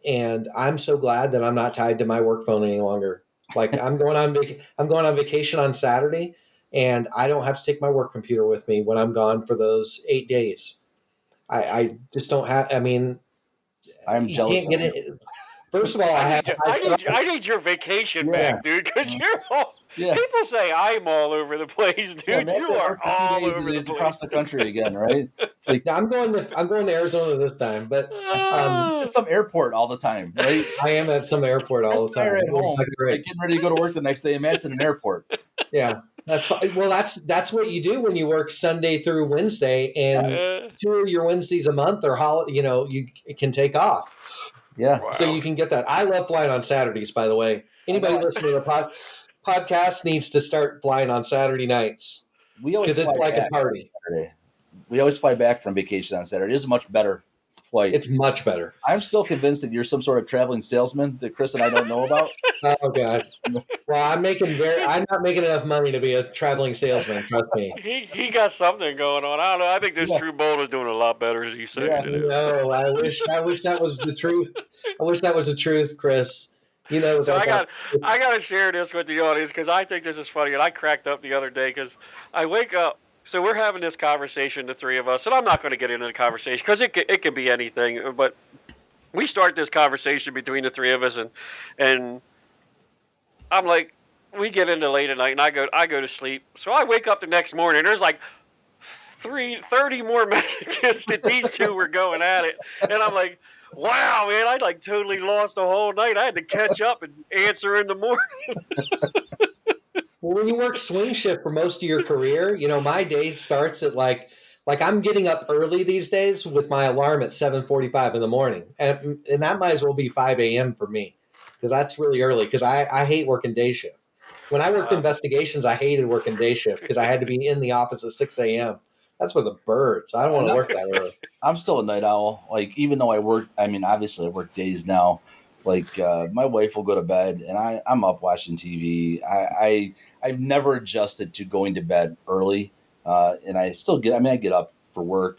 and I'm so glad that I'm not tied to my work phone any longer. Like I'm going on vacation on Saturday, and I don't have to take my work computer with me when I'm gone for those 8 days. I just don't have. I mean, I'm jealous. Can't get it. First of all, I need your vacation back, dude, because you're all. Yeah. People say I'm all over the place, dude. Yeah, you are all over the place. Across the country again, right? Like, I'm going to Arizona this time, but at some airport all the time, right? I am at some airport all the time. At home, getting ready to go to work the next day, and Matt's in an airport. Yeah, that's what you do when you work Sunday through Wednesday, and 2 of your Wednesdays a month or holiday. You can take off. Yeah. Wow. So you can get that. I love flying on Saturdays, by the way. Anybody listening to the podcast needs to start flying on Saturday nights, because it's like a party. We always fly back from vacation on Saturday. It's a much better flight. It's much better. I'm still convinced that you're some sort of traveling salesman that Chris and I don't know about. Oh God. Well, I'm not making enough money to be a traveling salesman. Trust me. He got something going on. I don't know. I think this True Bowl is doing a lot better than he said it is. No, I wish that was the truth. I wish that was the truth, Chris. So I got to share this with the audience, because I think this is funny, and I cracked up the other day because I wake up. So we're having this conversation, the three of us, and I'm not going to get into the conversation because it could be anything. But we start this conversation between the three of us, and I'm like, we get into late at night, and I go to sleep. So I wake up the next morning, and there's like 30 more messages that these two were going at it, and I'm like, wow, man, I like totally lost the whole night. I had to catch up and answer in the morning. Well, when you work swing shift for most of your career, my day starts at like I'm getting up early these days with my alarm at 7:45 in the morning, and that might as well be 5 a.m. for me, because that's really early. Because I hate working day shift. When I worked investigations, I hated working day shift because I had to be in the office at 6 a.m. That's for the birds. I don't want to work that early. I'm still a night owl. Like, even though obviously I work days now. Like, my wife will go to bed, and I'm up watching TV. I've never adjusted to going to bed early, and I still I get up for work.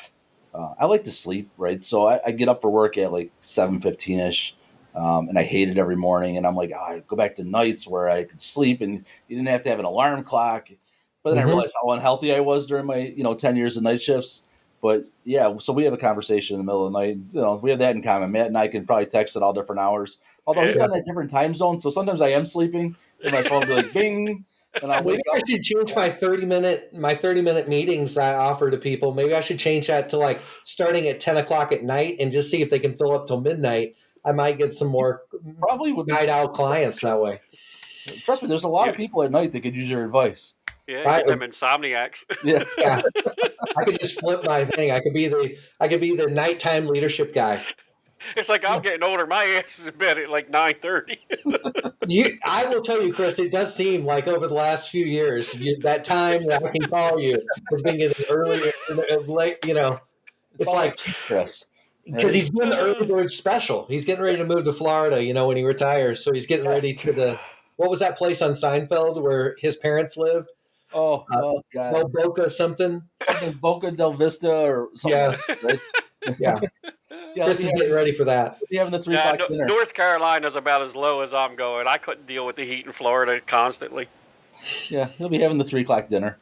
I like to sleep, right? So I get up for work at like 7:15ish, and I hate it every morning. And I'm like, I go back to nights where I could sleep, and you didn't have to have an alarm clock. But then I realized how unhealthy I was during my 10 years of night shifts. But yeah, so we have a conversation in the middle of the night. We have that in common. Matt and I can probably text at all different hours. Although he's on that different time zone, so sometimes I am sleeping, and my phone will be like, bing. And maybe I should change my 30-minute meetings I offer to people. Maybe I should change that to like starting at 10 o'clock at night and just see if they can fill up till midnight. I might get some more night owl clients that way. Trust me, there's a lot of people at night that could use your advice. Yeah, get them insomniacs. Yeah. I could just flip my thing. I could be the nighttime leadership guy. It's like I'm getting older. My ass is in bed at like 9:30. I will tell you, Chris, it does seem like over the last few years, that time that I can call you has been getting earlier, late. It's all that like cheap stress. because Right? he's doing the early bird special. He's getting ready to move to Florida, when he retires. So he's getting ready to what was that place on Seinfeld where his parents lived? Oh God. Boca something. Something Boca del Vista or something Yeah. like that, right? Yeah. Yeah, Chris is getting ready for that. we'll be having the 3 o'clock dinner. North Carolina's about as low as I'm going. I couldn't deal with the heat in Florida constantly. Yeah, he'll be having the 3 o'clock dinner.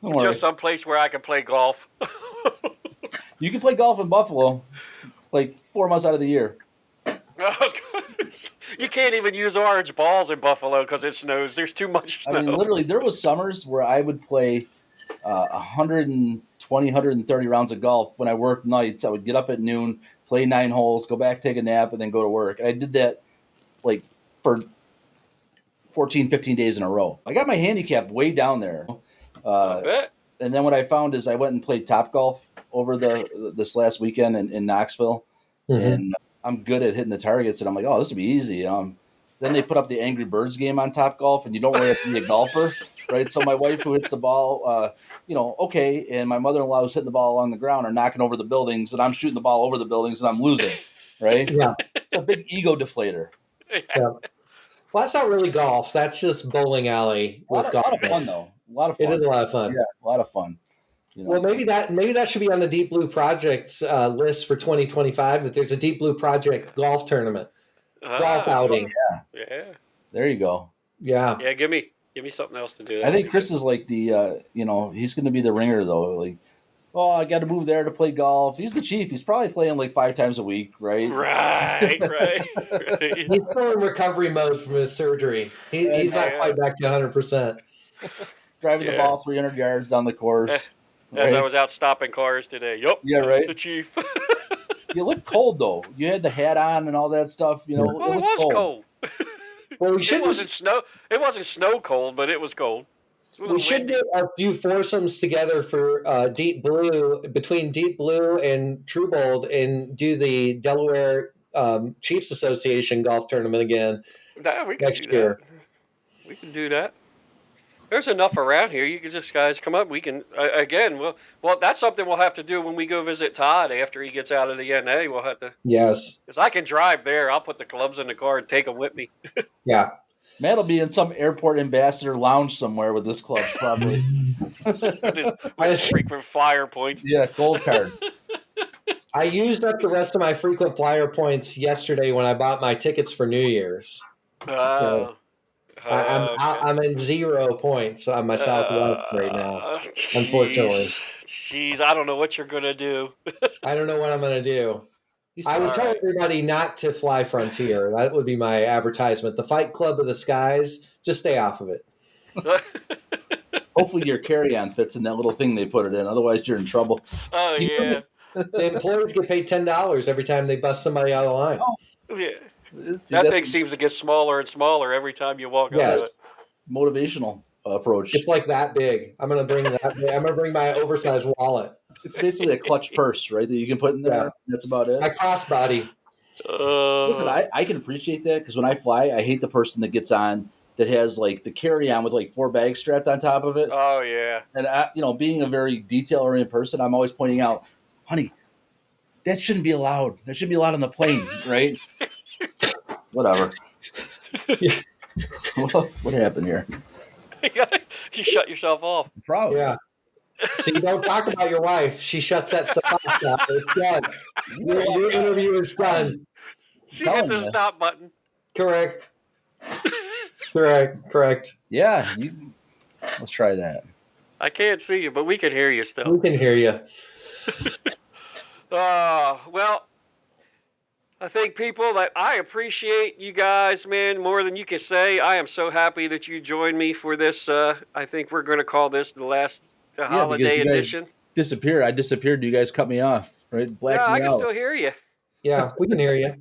Don't worry. Just some place where I can play golf. You can play golf in Buffalo like 4 months out of the year. You can't even use orange balls in Buffalo because it snows. There's too much snow. I mean, literally, there was summers where I would play 120, 130 rounds of golf when I worked nights. I would get up at noon, play 9 holes, go back, take a nap, and then go to work. And I did that like for 14, 15 days in a row. I got my handicap way down there. I bet. And then what I found is I went and played Top Golf over this last weekend in Knoxville. Mm-hmm. And I'm good at hitting the targets. And I'm like, oh, this would be easy. Then they put up the Angry Birds game on Top Golf, and you don't really have to be a golfer, right? So my wife who hits the ball, okay, and my mother-in-law who's hitting the ball along the ground are knocking over the buildings, and I'm shooting the ball over the buildings, and I'm losing, right? Yeah. It's a big ego deflator. Yeah. Well, that's not really golf. That's just bowling alley with golf. A lot of fun, though. A lot of fun. It is a lot of fun. Yeah, a lot of fun. Well, maybe that should be on the DeepBlu projects list for 2025. That there's a DeepBlu project golf tournament, golf outing. Yeah. There you go. Yeah. Yeah. Give me something else to do. I think Chris is like the he's going to be the ringer though. Like, oh, I got to move there to play golf. He's the chief. He's probably playing like 5 times a week, right? Right. He's still in recovery mode from his surgery. He's not quite back to 100%. Driving the ball 300 yards down the course. As I was out stopping cars today. Yup. Yeah, right. The chief. You look cold though. You had the hat on and all that stuff. Well, it was cold. Well, it wasn't snow. It wasn't snow cold, but it was cold. We should get a few foursomes together for DeepBlu between DeepBlu and Truebold and do the Delaware Chiefs Association golf tournament again next year. We can do that. There's enough around here. You can just guys come up. We can again. Well, that's something we'll have to do when we go visit Todd after he gets out of the NA. We'll have to. Yes. Because I can drive there. I'll put the clubs in the car and take them with me. Yeah. Matt will be in some airport ambassador lounge somewhere with this club, probably. with frequent flyer points. Yeah, gold card. I used up the rest of my frequent flyer points yesterday when I bought my tickets for New Year's. So I'm in 0 points on my Southwest right now, unfortunately. Jeez, I don't know what you're going to do. I don't know what I'm going to do. I would tell everybody not to fly Frontier. That would be my advertisement. The Fight Club of the Skies, just stay off of it. Hopefully your carry-on fits in that little thing they put it in. Otherwise, you're in trouble. Oh, yeah. The employees get paid $10 every time they bust somebody out of the line. Oh, yeah. That thing seems to get smaller and smaller every time you walk up to it. Motivational approach. It's like that big. I'm going to bring my oversized wallet. It's basically a clutch purse, right, that you can put in there. Yeah. That's about it. My crossbody. Listen, I can appreciate that because when I fly, I hate the person that gets on that has like the carry-on with like 4 bags strapped on top of it. Oh, yeah. And, being a very detail-oriented person, I'm always pointing out, honey, that shouldn't be allowed. That shouldn't be allowed on the plane, right? Whatever. What happened here? You shut yourself off. Probably. Yeah. So you don't talk about your wife. She shuts that stuff off now. It's done. Your interview is done. She hit the stop button. Correct. Yeah. Let's try that. I can't see you, but we can hear you still. We can hear you. Well, I think people that I appreciate you guys, man, more than you can say. I am so happy that you joined me for this. I think we're going to call this the holiday edition. Disappeared. I disappeared. You guys cut me off, right? Blacked me I can out. still hear you. Yeah, we can hear you.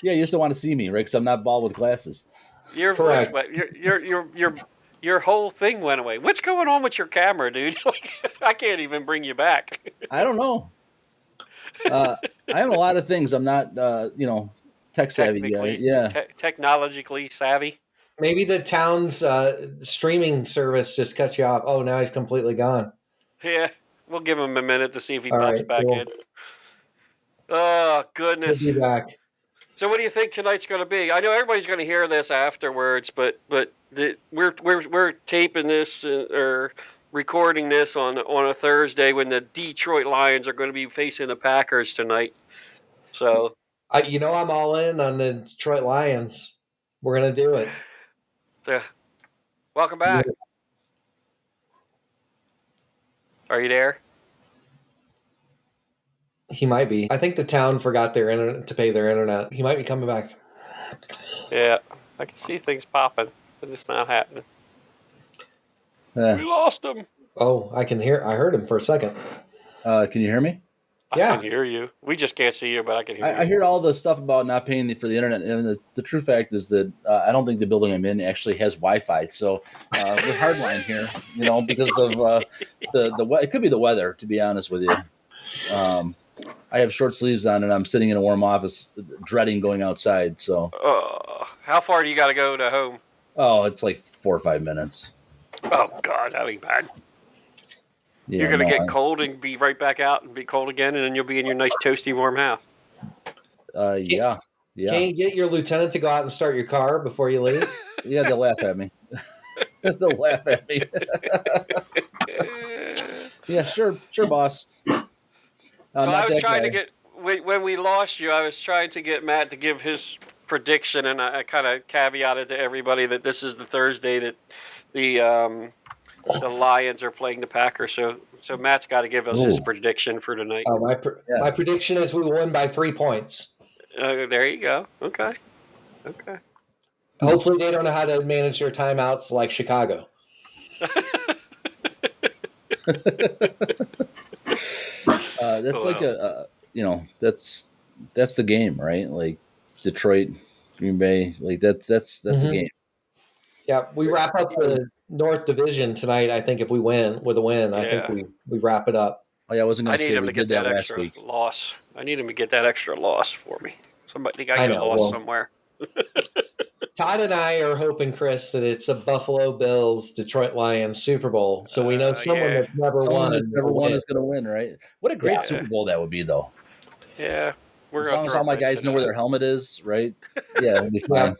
Yeah, you just don't want to see me, right? Because I'm not bald with glasses. Your voice, your whole thing went away. What's going on with your camera, dude? I can't even bring you back. I don't know. I am a lot of things. I'm not, tech savvy guy. Technically, Yeah. technologically savvy. Maybe the town's streaming service just cut you off. Oh, now he's completely gone. Yeah, we'll give him a minute to see if he All pops right, back cool. in. Oh, He'll goodness. be back. So, what do you think tonight's going to be? I know everybody's going to hear this afterwards, but we're taping this or recording this on a Thursday when the Detroit Lions are going to be facing the Packers tonight. So, I'm all in on the Detroit Lions. We're gonna do it. welcome back. Are you there? He might be. I think the town forgot their internet to pay their internet. He might be coming back. Yeah, I can see things popping, but it's not happening. We Uh, lost him. Oh, I heard him for a second. can you hear me? Yeah. I can hear you. We just can't see you, but I can hear you. I hear all the stuff about not paying for the internet, and the true fact is that I don't think the building I'm in actually has Wi-Fi. So we're hardline here, because of the it could be the weather, to be honest with you. I have short sleeves on, and I'm sitting in a warm office, dreading going outside. So, how far do you got to go to home? oh, it's like 4 or 5 minutes. Oh God, that'd be bad. Yeah, You're gonna get cold and be right back out and be cold again, and then you'll be in your nice toasty warm house. Yeah. Can you get your lieutenant to go out and start your car before you leave? Yeah, they'll laugh at me. They'll laugh at me. Yeah, sure, boss. So I was trying to get when we lost you. I was trying to get Matt to give his prediction, and I kind of caveated to everybody that this is the Thursday that the Lions are playing the Packers. So Matt's got to give us his prediction for tonight. My prediction is we will win by 3 points. There you go. Okay. Hopefully they don't know how to manage their timeouts like Chicago. That's like that's the game, right? Like Detroit, Green Bay, like that's the game. Yeah, we wrap up the North Division tonight. I think if we win with a win, I think we wrap it up. Oh yeah, I wasn't going to say him we to get did that last extra week. Loss. I need him to get that extra loss for me. Somebody got to get lost somewhere. Todd and I are hoping, Chris, that it's a Buffalo Bills Detroit Lions Super Bowl. So we know someone that's never won is going to win, right? What a great Super Bowl that would be, though. Yeah, as long as all my guys know where their helmet is, right? Yeah, it'll be fine.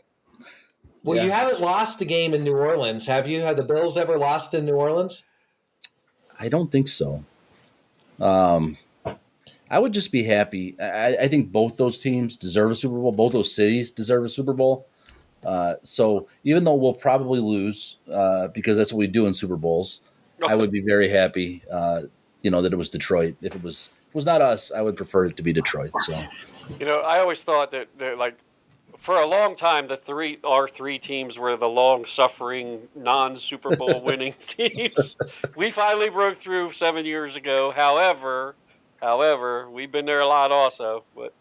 Well, you haven't lost a game in New Orleans, have you? Have the Bills ever lost in New Orleans? I don't think so. I would just be happy. I think both those teams deserve a Super Bowl. Both those cities deserve a Super Bowl. So even though we'll probably lose, because that's what we do in Super Bowls, I would be very happy, that it was Detroit. If it was not us, I would prefer it to be Detroit. So, I always thought that like for a long time, our three teams were the long-suffering, non-Super Bowl winning teams. We finally broke through 7 years ago. However, we've been there a lot also. But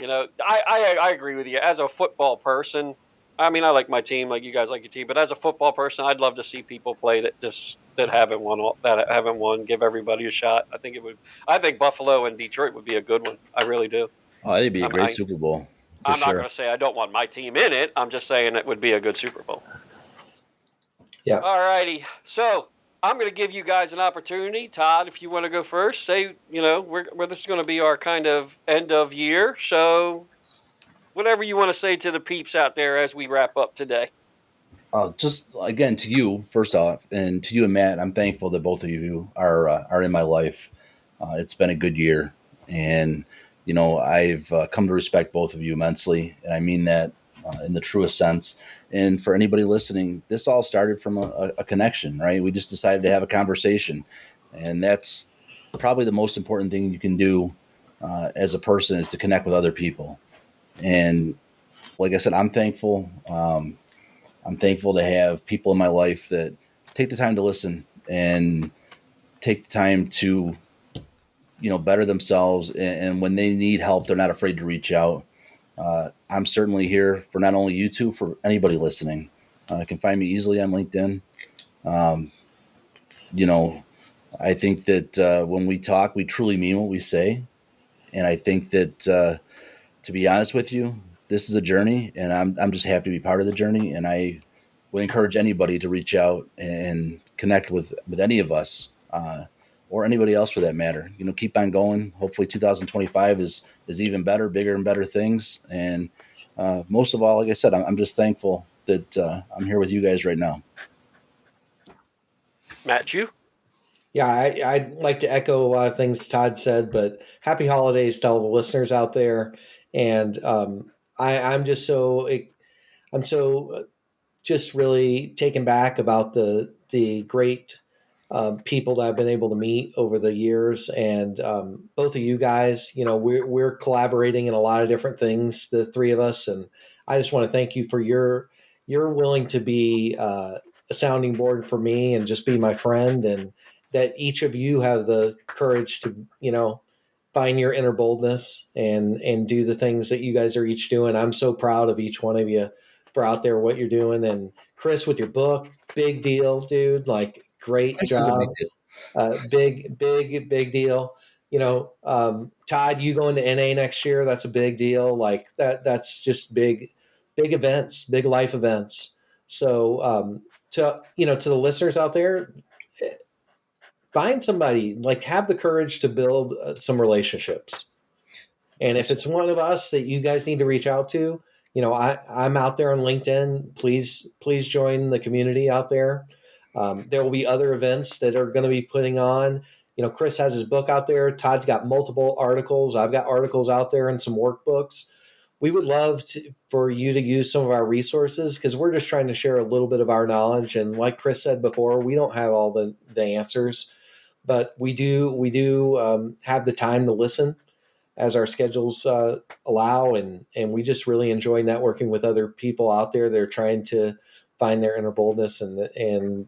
I agree with you. As a football person, I mean, I like my team, like you guys like your team. But as a football person, I'd love to see people play that haven't won. Give everybody a shot. I think Buffalo and Detroit would be a good one. I really do. Oh, it'd be a great Super Bowl. I'm not going to say I don't want my team in it. I'm just saying it would be a good Super Bowl. Yeah. All righty. So I'm going to give you guys an opportunity. Todd, if you want to go first, say, this is going to be our kind of end of year. So whatever you want to say to the peeps out there as we wrap up today. Just again, to you, first off, and to you and Matt, I'm thankful that both of you are in my life. It's been a good year. And I've come to respect both of you immensely, and I mean that in the truest sense. And for anybody listening, this all started from a connection, right? We just decided to have a conversation, and that's probably the most important thing you can do as a person is to connect with other people. And like I said, I'm thankful. I'm thankful to have people in my life that take the time to listen and take the time to better themselves, and when they need help, they're not afraid to reach out. I'm certainly here for not only you two, for anybody listening. You can find me easily on LinkedIn. I think that when we talk, we truly mean what we say. And I think that, to be honest with you, this is a journey, and I'm just happy to be part of the journey. And I would encourage anybody to reach out and connect with any of us, or anybody else for that matter. Keep on going. Hopefully 2025 is even better, bigger and better things. And most of all, like I said, I'm just thankful that I'm here with you guys right now. Matt, you? Yeah, I'd like to echo a lot of things Todd said, but happy holidays to all the listeners out there. And I'm just just really taken back about the great people that I've been able to meet over the years. And both of you guys, we're collaborating in a lot of different things, the three of us. And I just want to thank you for you're willing to be a sounding board for me and just be my friend, and that each of you have the courage to, find your inner boldness and do the things that you guys are each doing. I'm so proud of each one of you for out there, what you're doing. And Chris, with your book, big deal, dude, like great job. Big deal. Todd, you going to NA next year, that's a big deal. Like that's just big events, big life events. So, to the listeners out there, find somebody, like have the courage to build some relationships. And if it's one of us that you guys need to reach out to, I'm out there on LinkedIn. Please join the community out there. There will be other events that are going to be putting on. Chris has his book out there. Todd's got multiple articles. I've got articles out there and some workbooks. We would love for you to use some of our resources, because we're just trying to share a little bit of our knowledge. And like Chris said before, we don't have all the answers, but we do have the time to listen as our schedules allow. And we just really enjoy networking with other people out there. They're trying to find their inner boldness and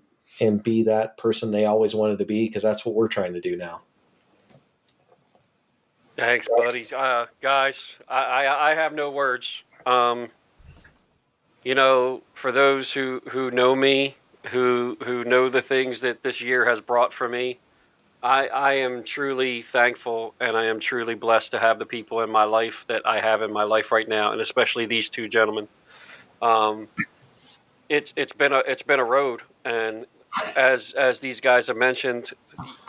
be that person they always wanted to be, because that's what we're trying to do now. Thanks, buddies. Guys, I have no words. For those who know me, who know the things that this year has brought for me, I am truly thankful, and I am truly blessed to have the people in my life that I have in my life right now, and especially these two gentlemen. It's been a road, and as these guys have mentioned,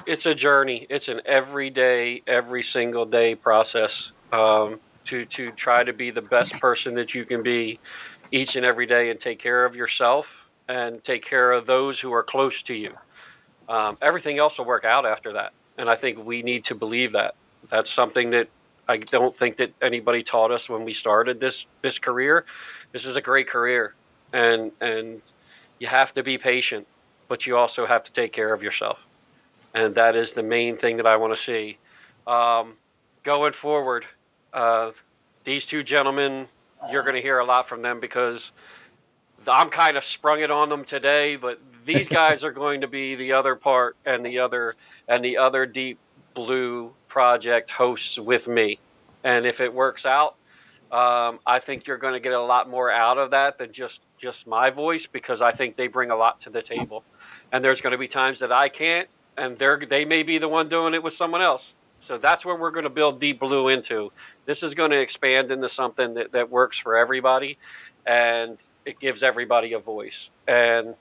it's a journey. It's an every single day process to try to be the best person that you can be each and every day, and take care of yourself and take care of those who are close to you. Everything else will work out after that, and I think we need to believe that. That's something that I don't think that anybody taught us when we started this career. This is a great career, and you have to be patient, but you also have to take care of yourself. And that is the main thing that I want to see. Going forward, these two gentlemen, you're going to hear a lot from them, because I'm kind of sprung it on them today, but these guys are going to be the other part, and the other DeepBlu project hosts with me. And if it works out, I think you're going to get a lot more out of that than just my voice, because I think they bring a lot to the table. And there's going to be times that I can't, and they may be the one doing it with someone else. So that's where we're going to build DeepBlu into. This is going to expand into something that works for everybody, and it gives everybody a voice. And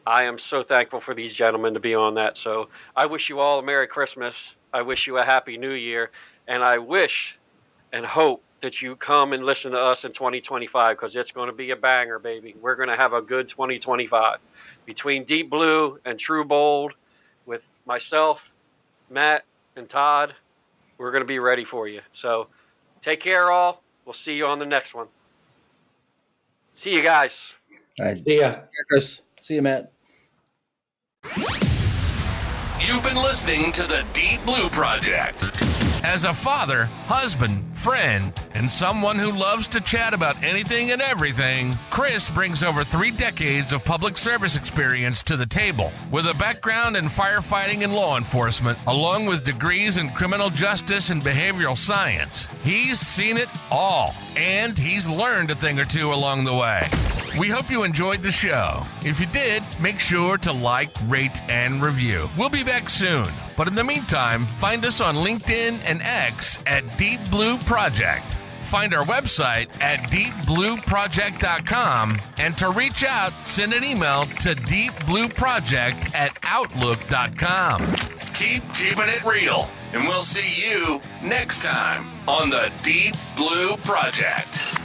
I am so thankful for these gentlemen to be on that. So I wish you all a Merry Christmas. I wish you a Happy New Year. And I wish and hope that you come and listen to us in 2025, because it's going to be a banger, baby. We're going to have a good 2025 between DeepBlu and True Bold, with myself, Matt, and Todd. We're going to be ready for you. So take care, all. We'll see you on the next one. See you guys. All right. See ya, Chris. See you, Matt. You've been listening to the DeepBlu Project. As a father, husband, friend, and someone who loves to chat about anything and everything, Chris brings over 3 decades of public service experience to the table. With a background in firefighting and law enforcement, along with degrees in criminal justice and behavioral science, he's seen it all, and he's learned a thing or two along the way. We hope you enjoyed the show. If you did, make sure to like, rate, and review. We'll be back soon. But in the meantime, find us on LinkedIn and X at DeepBlu Project. Find our website at deepblueproject.com, and to reach out, send an email to deepblueproject@outlook.com. Keep keeping it real, and we'll see you next time on the Deep Blue Project.